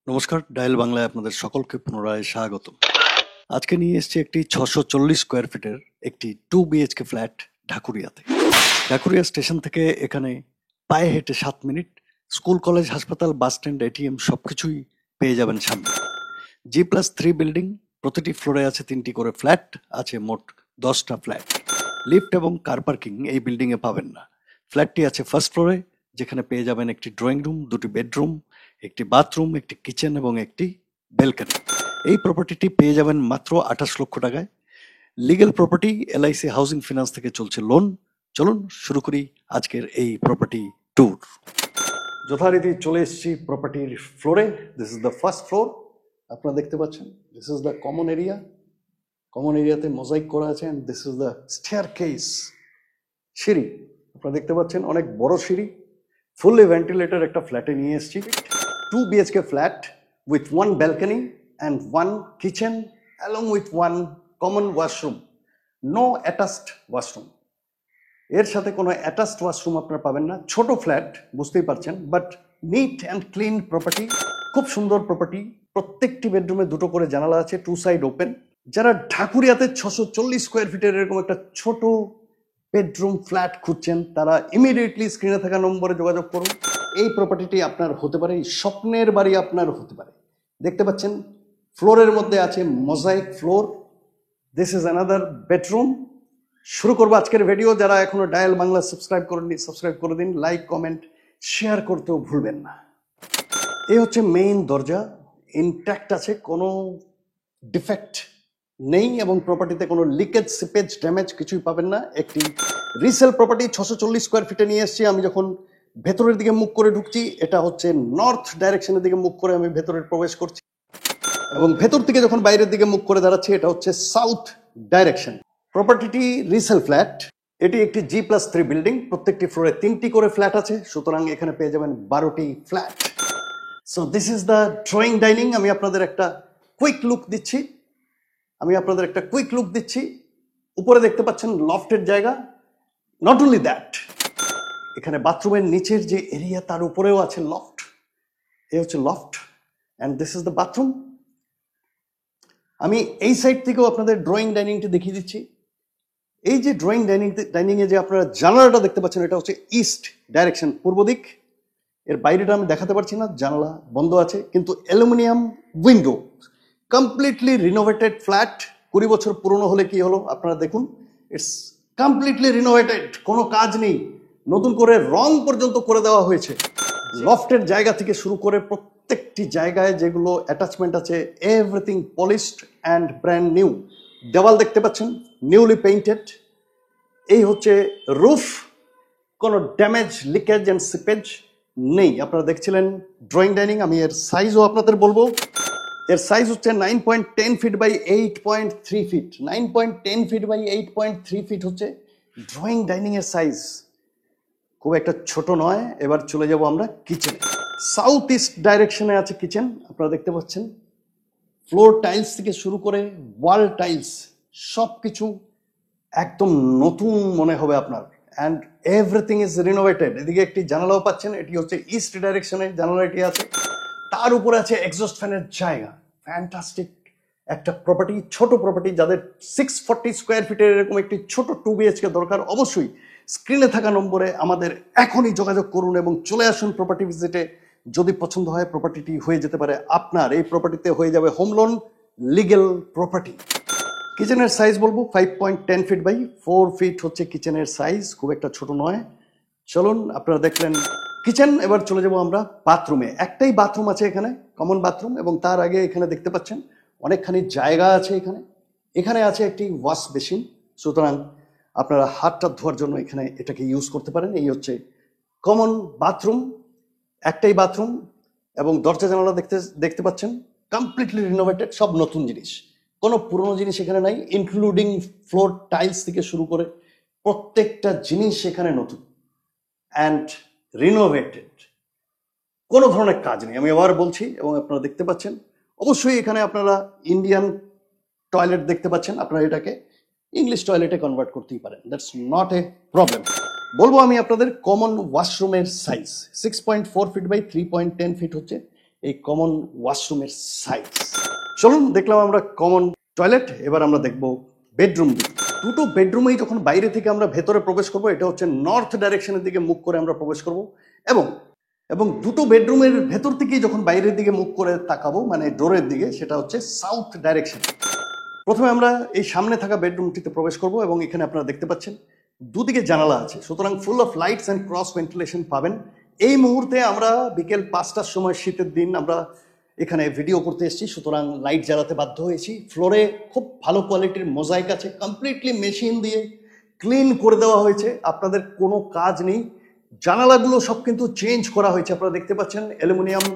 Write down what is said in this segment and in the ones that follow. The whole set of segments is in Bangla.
নমস্কার, ডায়াল বাংলায় আপনাদের সকলকে পুনরায় স্বাগত। আজকে নিয়ে এসেছি একটি 640 স্কোয়ার ফিটের একটি 2 বিএইচকে ফ্ল্যাট ঢাকুরিয়াতে। ঢাকুরিয়া স্টেশন থেকে এখানে পায়ে হেঁটে 7 মিনিট, স্কুল, কলেজ, হাসপাতাল, বাস স্ট্যান্ড, এটিএম সবকিছুই পেয়ে যাবেন সামনে। G+3 বিল্ডিং, প্রতিটি ফ্লোরে আছে 3টি করে ফ্ল্যাট, আছে মোট 10টা ফ্ল্যাট। লিফট এবং কার পার্কিং এই বিল্ডিং এ পাবেন না। ফ্ল্যাটটি আছে ফার্স্ট ফ্লোরে, যেখানে পেয়ে যাবেন একটি ড্রয়িং রুম, 2টি বেডরুম, একটি বাথরুম, একটি কিচেন এবং একটি ব্যালকনি। এই প্রপার্টিটি পেয়ে যাবেন মাত্র 28 লক্ষ টাকায়। Legal property, LIC housing finance থেকে চলছে লোন। চলুন শুরু করি আজকের এই প্রপার্টি ট্যুর। যথারীতি চলে এসেছি প্রপার্টির ফ্লোরে। This is the first floor. আপনারা দেখতে পাচ্ছেন, this is the common area. Common এরিয়াতে মোজাইক করা আছে, and this is the staircase, সিঁড়ি। আপনারা দেখতে পাচ্ছেন অনেক বড় সিঁড়ি, ফুললি ভেন্টিলেটেড একটা ফ্ল্যাটে নিয়ে এসেছি। 2 BHK flat with one balcony and one kitchen along with one common washroom. No attached washroom. এর সাথে কোনো অ্যাটাচড ওয়াশরুম আপনারা পাবেন না। ছোট ফ্ল্যাট, বুঝতেই পারছেন, but neat and clean property, খুব সুন্দর প্রপার্টি। প্রত্যেকটি বেডরুমে 2টো করে জানালা আছে, 2 সাইড ওপেন। যারা ঢাকুরিয়াতে 640 স্কোয়ার ফিটের এরকম একটা ছোট বেডরুম ফ্ল্যাট খুঁজছেন, তারা ইমিডিয়েটলি স্ক্রিনে থাকা নম্বরে যোগাযোগ করুন। এই প্রপার্টিটি আপনার হতে পারে, স্বপ্নের বাড়ি আপনার হতে পারে। দেখতে পাচ্ছেন ফ্লোরের মধ্যে আছে mosaic floor. This is another bedroom. শুরু করবো আজকের ভিডিও। যারা এখনো ডায়াল বাংলা সাবস্ক্রাইব করেননি, সাবস্ক্রাইব করে দিন, লাইক, কমেন্ট, শেয়ার করতেও ভুলবেন না। এই হচ্ছে মেইন দরজা, ইনট্যাক্ট আছে, কোনো ডিফেক্ট নেই এবং প্রপার্টিতে কোনো লিকেজ, সিপেজ, ড্যামেজ কিছুই পাবেন না। একটি রিসেল প্রপার্টি 640 স্কোয়ার ফিটে নিয়ে এসেছি। আমি যখন ভেতরের দিকে মুখ করে ঢুকছি, এটা হচ্ছে নর্থ ডাইরেকশনের দিকে মুখ করে আমি ভেতরে প্রবেশ করছি, এবং ভেতর থেকে যখন বাইরের দিকে মুখ করে দাঁড়াচ্ছি, এটা হচ্ছে সাউথ ডাইরেকশন। প্রপার্টিটি রিসেল ফ্ল্যাট। এটি একটি G+3 বিল্ডিং, প্রত্যেকটি ফ্লোরে 3টি করে ফ্ল্যাট আছে, সুতরাং এখানে পেয়ে যাবেন 12টি flat. So this is the drawing dining. আমি আপনাদের একটা কুইক লুক দিচ্ছি। উপরে দেখতে পাচ্ছেন লফটের জায়গা। নট অনলি দ্যাট, এখানে বাথরুমের নিচের যে এরিয়া, তার উপরেও আছে লফট। এই হচ্ছে loft, and this is the bathroom. আমি এই সাইড থেকেও আপনাদের ড্রয়িং ডাইনিংটি দেখিয়ে দিচ্ছি। এই যে ড্রয়িং ডাইনিং এ যে আপনারা জানালাটা দেখতে পাচ্ছেন, এটা হচ্ছে ইস্ট ডাইরেকশন, পূর্ব দিক। এর বাইরেটা আমি দেখাতে পারছি না, জানালা বন্ধ আছে, কিন্তু aluminium window. Completely renovated flat. 20 বছর পুরনো হলে কি হলো আপনারা দেখুন, ইটস কমপ্লিটলি রিনোভেটেড, কোনো কাজ নেই, নতুন করে রং পর্যন্ত করে দেওয়া হয়েছে। লফটের জায়গা থেকে শুরু করে প্রত্যেকটি জায়গায় যেগুলো অ্যাটাচমেন্ট আছে, everything polished and brand new. দেওয়াল দেখতে পাচ্ছেন নিউলি পেইন্টেড। এই হচ্ছে রুফ, কোনো ড্যামেজ, লিকেজ অ্যান্ড সিপেজ নেই। আপনারা দেখছিলেন ড্রয়িং ডাইনিং। আমি এর সাইজও আপনাদের বলবো। এর সাইজ হচ্ছে 9.10 feet by 8.3 feet. 9.10 feet by 8.3 feet হচ্ছে ড্রয়িং ডাইনিং এর সাইজ, খুব একটা ছোট নয়। এবার চলে যাব আমরা কিচেনে। সাউথ ইস্ট ডাইরেকশনে আছে কিচেন। আপনারা দেখতে পাচ্ছেন ফ্লোর টাইলস থেকে শুরু করে ওয়াল টাইলস সব কিছু একদম নতুন মনে হবে আপনার, অ্যান্ড এভরিথিং ইজ রিনোভেটেড। এদিকে একটি জানালাও পাচ্ছেন, এটি হচ্ছে ইস্ট ডাইরেকশনে জানালাটি আছে। তার উপরে আছে এক্সস্ট ফ্যানের জায়গা। ফ্যান্টাস্টিক একটা প্রপার্টি, ছোট প্রপার্টি। যাদের 640 স্কোয়ার ফিটের এরকম একটি ছোট 2 বিএইচকে দরকার, অবশ্যই স্ক্রিনে থাকা নম্বরে আমাদের এখনই যোগাযোগ করুন এবং চলে আসুন প্রপার্টি ভিজিটে। যদি পছন্দ হয়, প্রপার্টিটি হয়ে যেতে পারে আপনার। এই প্রপার্টিতে হয়ে যাবে হোম লোন, লিগেল প্রপার্টি। কিচেনের সাইজ বলবো 5.10 ফিট বাই 4 ফিট হচ্ছে কিচেনের সাইজ, খুব একটা ছোট নয়। চলুন, আপনারা দেখলেন কিচেন। এবার চলে যাব আমরা বাথরুমে। একটাই বাথরুম আছে এখানে, কমন বাথরুম, এবং তার আগে এখানে দেখতে পাচ্ছেন অনেকখানি জায়গা আছে। এখানে আছে একটি ওয়াশ বেসিন, সুতরাং আপনারা হাতটা ধোয়ার জন্য এখানে এটাকে ইউজ করতে পারেন। এই হচ্ছে কমন বাথরুম, একটাই বাথরুম, এবং দরজা জানালা দেখতে পাচ্ছেন কমপ্লিটলি রিনোভেটেড, সব নতুন জিনিস, কোনো পুরনো জিনিস এখানে নাই। ইনক্লুডিং ফ্লোর টাইলস থেকে শুরু করে প্রত্যেকটা জিনিস এখানে নতুন অ্যান্ড রিনোভেটেড, কোনো ধরনের কাজ নেই। আমি আবার বলছি, এবং আপনারা দেখতে পাচ্ছেন অবশ্যই এখানে আপনারা ইন্ডিয়ান টয়লেট দেখতে পাচ্ছেন। আপনারা এটাকে ইংলিশ টয়লেটে কনভার্ট করতেই পারেন, দ্যাটস নট এ প্রবলেম। বলবো আমি আপনাদের কমন ওয়াশরুমের সাইজ 6.4 ফিট বাই 3.10 ফিট হচ্ছে এই কমন ওয়াশরুমের সাইজ। চলুন, দেখলাম আমরা কমন টয়লেট, এবার আমরা দেখব বেডরুম। দুটো বেডরুমেই যখন বাইরে থেকে আমরা ভেতরে প্রবেশ করব, এটা হচ্ছে নর্থ ডাইরেকশনের দিকে মুখ করে আমরা প্রবেশ করব, এবং দুটো বেডরুমের ভেতর থেকেই যখন বাইরের দিকে মুখ করে তাকাবো, মানে ডোরের দিকে, সেটা হচ্ছে সাউথ ডাইরেকশন। প্রথমে আমরা এই সামনে থাকা বেডরুমটিতে প্রবেশ করব, এবং এখানে আপনারা দেখতে পাচ্ছেন দুদিকে জানালা আছে, সুতরাং full of lights and cross ventilation পাবেন। এই মুহূর্তে আমরা বিকেল 5টার সময়, শীতের দিন, আমরা এখানে ভিডিও করতে এসেছি, সুতরাং লাইট জ্বালাতে বাধ্য হয়েছি। ফ্লোরে খুব ভালো কোয়ালিটির মোজাইক আছে, কমপ্লিটলি মেশিন দিয়ে ক্লিন করে দেওয়া হয়েছে, আপনাদের কোনো কাজ নেই। জানালাগুলো সব কিন্তু চেঞ্জ করা হয়েছে, আপনারা দেখতে পাচ্ছেন অ্যালুমিনিয়াম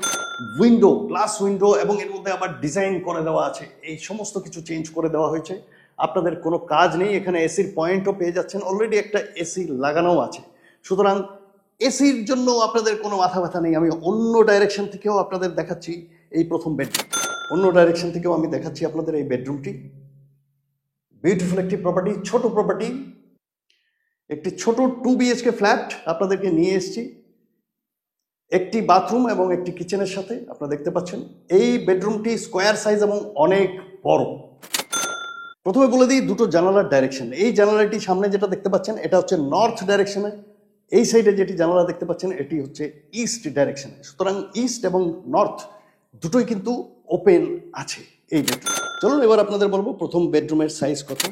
উইন্ডো, গ্লাস উইন্ডো, এবং এর মধ্যে আবার ডিজাইন করে দেওয়া আছে। এই সমস্ত কিছু চেঞ্জ করে দেওয়া হয়েছে, আপনাদের কোনো কাজ নেই। এখানে এসির পয়েন্টও পেয়ে যাচ্ছেন, অলরেডি একটা এসি লাগানো আছে, সুতরাং এসির জন্য আপনাদের কোনো মাথা ব্যথা নেই। আমি অন্য ডাইরেকশন থেকেও আপনাদের দেখাচ্ছি এই প্রথম বেডরুম, অন্য ডাইরেকশন থেকেও আমি দেখাচ্ছি আপনাদের এই বেডরুমটি। বিউটিফুল একটি প্রপার্টি, ছোট প্রপার্টি, একটি ছোট 2 BHK ফ্ল্যাট আপনাদেরকে নিয়ে এসেছি, একটি বাথরুম এবং একটি কিচেনের সাথে। আপনারা দেখতে পাচ্ছেন এই বেডরুমটি স্কোয়ার সাইজ এবং অনেক বড়। প্রথমে বলে দিই দুটো জানালার ডাইরেকশন। এই জানালাটি সামনে যেটা দেখতে পাচ্ছেন এটা হচ্ছে নর্থ ডাইরেকশনে, এই সাইডে যেটি জানালা দেখতে পাচ্ছেন এটি হচ্ছে ইস্ট ডাইরেকশনে। সুতরাং ইস্ট এবং নর্থ দুটোই কিন্তু ওপেন আছে এই বেডরুম। চলুন এবার আপনাদের বলবো প্রথম বেডরুমের সাইজ কত।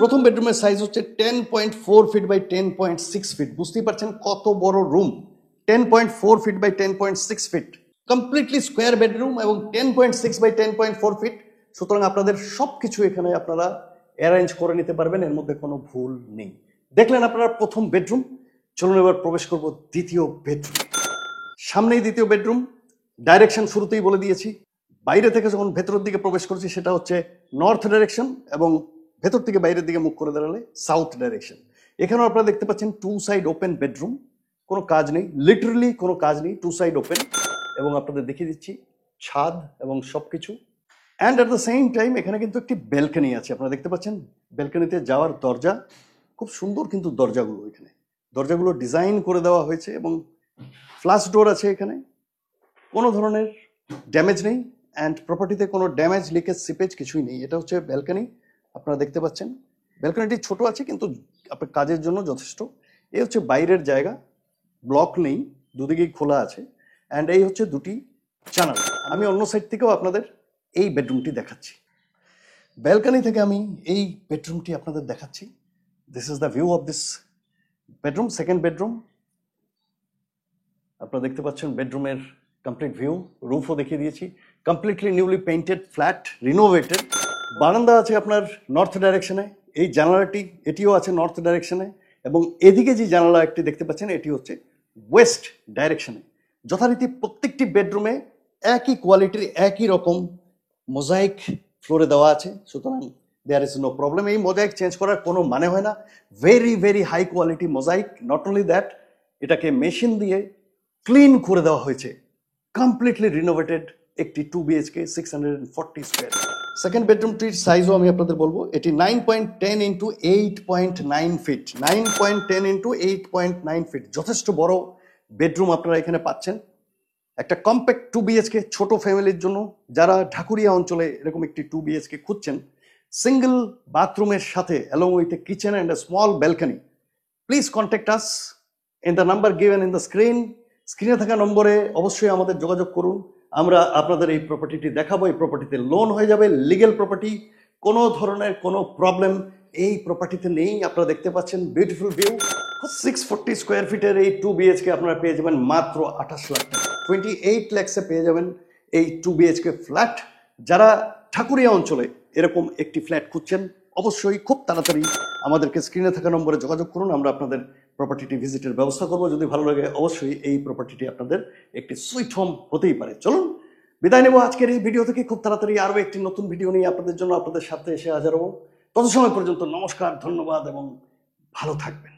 প্রথম বেডরুমের সাইজ হচ্ছে 10.4 ফিট বাই 10.6 ফিট। বুঝতেই পারছেন কত বড় room, 10.4 feet by 10.6 feet, completely square bedroom, এবং 10.6 বাই 10.4 ফিট। সুতরাং আপনাদের সব কিছু এখানে আপনারা অ্যারেঞ্জ করে নিতে পারবেন, এর মধ্যে কোনো ভুল নেই। দেখলেন আপনারা প্রথম বেডরুম। চলুন এবার প্রবেশ করব দ্বিতীয় বেডরুম। সামনেই দ্বিতীয় বেডরুম, ডাইরেকশন শুরুতেই বলে দিয়েছি। বাইরে থেকে যখন ভেতরের দিকে প্রবেশ করছি সেটা হচ্ছে নর্থ ডাইরেকশন, এবং ভেতর থেকে বাইরের দিকে মুখ করে দাঁড়ালে সাউথ ডাইরেকশন। এখানেও আপনারা দেখতে পাচ্ছেন 2 সাইড ওপেন বেডরুম, কোনো কাজ নেই, লিটারালি কোনো কাজ নেই, 2 সাইড ওপেন। এবং আপনাদের দেখিয়ে দিচ্ছি ছাদ এবং সব কিছু। And at the same time এখানে কিন্তু একটি ব্যালকনি আছে, আপনারা দেখতে পাচ্ছেন ব্যালকনিতে যাওয়ার দরজা, খুব সুন্দর কিন্তু দরজাগুলো, এখানে দরজাগুলো ডিজাইন করে দেওয়া হয়েছে, এবং ফ্লাশ ডোর আছে এখানে, কোনো ধরনের ড্যামেজ নেই। অ্যান্ড প্রপার্টিতে কোনো ড্যামেজ, লিকেজ, সিপেজ কিছুই নেই। এটা হচ্ছে ব্যালকনি, আপনারা দেখতে পাচ্ছেন ব্যালকনিটি ছোট আছে কিন্তু আপনার কাজের জন্য যথেষ্ট। এই হচ্ছে বাইরের জায়গা, ব্লক নেই, দুদিকেই খোলা আছে। অ্যান্ড এই হচ্ছে দুটি জানালা। আমি অন্য সাইড থেকেও আপনাদের এই বেডরুমটি দেখাচ্ছি। ব্যালকনি থেকে আমি এই বেডরুমটি আপনাদের দেখাচ্ছি। This is the view of this bedroom, second bedroom. আপনারা দেখতে পাচ্ছেন বেডরুমের কমপ্লিট ভিউ, রুফও দেখিয়ে দিয়েছি। Completely newly painted flat, renovated. বারান্দা আছে আপনার নর্থ ডাইরেকশনে, এই জানালাটি এটিও আছে নর্থ ডাইরেকশনে, এবং এদিকে যে জানালা একটি দেখতে পাচ্ছেন এটি হচ্ছে ওয়েস্ট ডাইরেকশনে। যথারীতি প্রত্যেকটি বেডরুমে একই কোয়ালিটির একই রকম মোজাইক ফ্লোরে দেওয়া আছে, সুতরাং দেয়ার ইজ নো প্রবলেম। এই মোজাইক চেঞ্জ করার কোনো মানে হয় না, very very high quality mosaic. Not only that, এটাকে মেশিন দিয়ে ক্লিন করে দেওয়া হয়েছে, কমপ্লিটলি রিনোভেটেড একটি 2 BHK 640 স্কোয়ার। সেকেন্ড বেডরুমটির সাইজও আমি আপনাদের বলবো, এটি 9.10 ইন্টু 8.9 ফিট, 9.10 ইন্টু 8.9 ফিট, যথেষ্ট বড় বেডরুম আপনারা এখানে পাচ্ছেন। একটা কম্প্যাক্ট 2 BHK ছোট ফ্যামিলির জন্য, যারা ঢাকুরিয়া অঞ্চলে এরকম একটি 2 BHK খুঁজছেন, সিঙ্গেল বাথরুমের সাথে along with a kitchen and a small balcony, please contact us in the number given in the screen. স্ক্রিনে থাকা নম্বরে অবশ্যই আমাদের যোগাযোগ করুন, আমরা আপনাদের এই প্রপার্টিটি দেখাবো। এই প্রপার্টিতে লোন হয়ে যাবে, লিগেল প্রপার্টি, কোনো ধরনের কোনো প্রবলেম এই প্রপার্টিতে নেই। আপনারা দেখতে পাচ্ছেন বিউটিফুল ভিউ, 640 স্কোয়ার ফিটের এই 2 BHK আপনারা পেয়ে যাবেন মাত্র 28 লাখ টাকা, 28 লাখসে পেয়ে যাবেন এই 2 BHK ফ্ল্যাট। যারা ঠাকুরিয়া অঞ্চলে এরকম একটি ফ্ল্যাট খুঁজছেন, অবশ্যই খুব তাড়াতাড়ি আমাদেরকে স্ক্রিনে থাকা নম্বরে যোগাযোগ করুন, আমরা আপনাদের প্রপার্টিটি ভিজিটের ব্যবস্থা করব। যদি ভালো লাগে অবশ্যই এই প্রপার্টিটি আপনাদের একটি সুইট হোম হতেই পারে। চলুন বিদায় নেব আজকের এই ভিডিও থেকে, খুব তাড়াতাড়ি আরও একটি নতুন ভিডিও নিয়ে আপনাদের জন্য আপনাদের সাথে এসে হাজার হব। তত সময় পর্যন্ত নমস্কার, ধন্যবাদ এবং ভালো থাকবেন।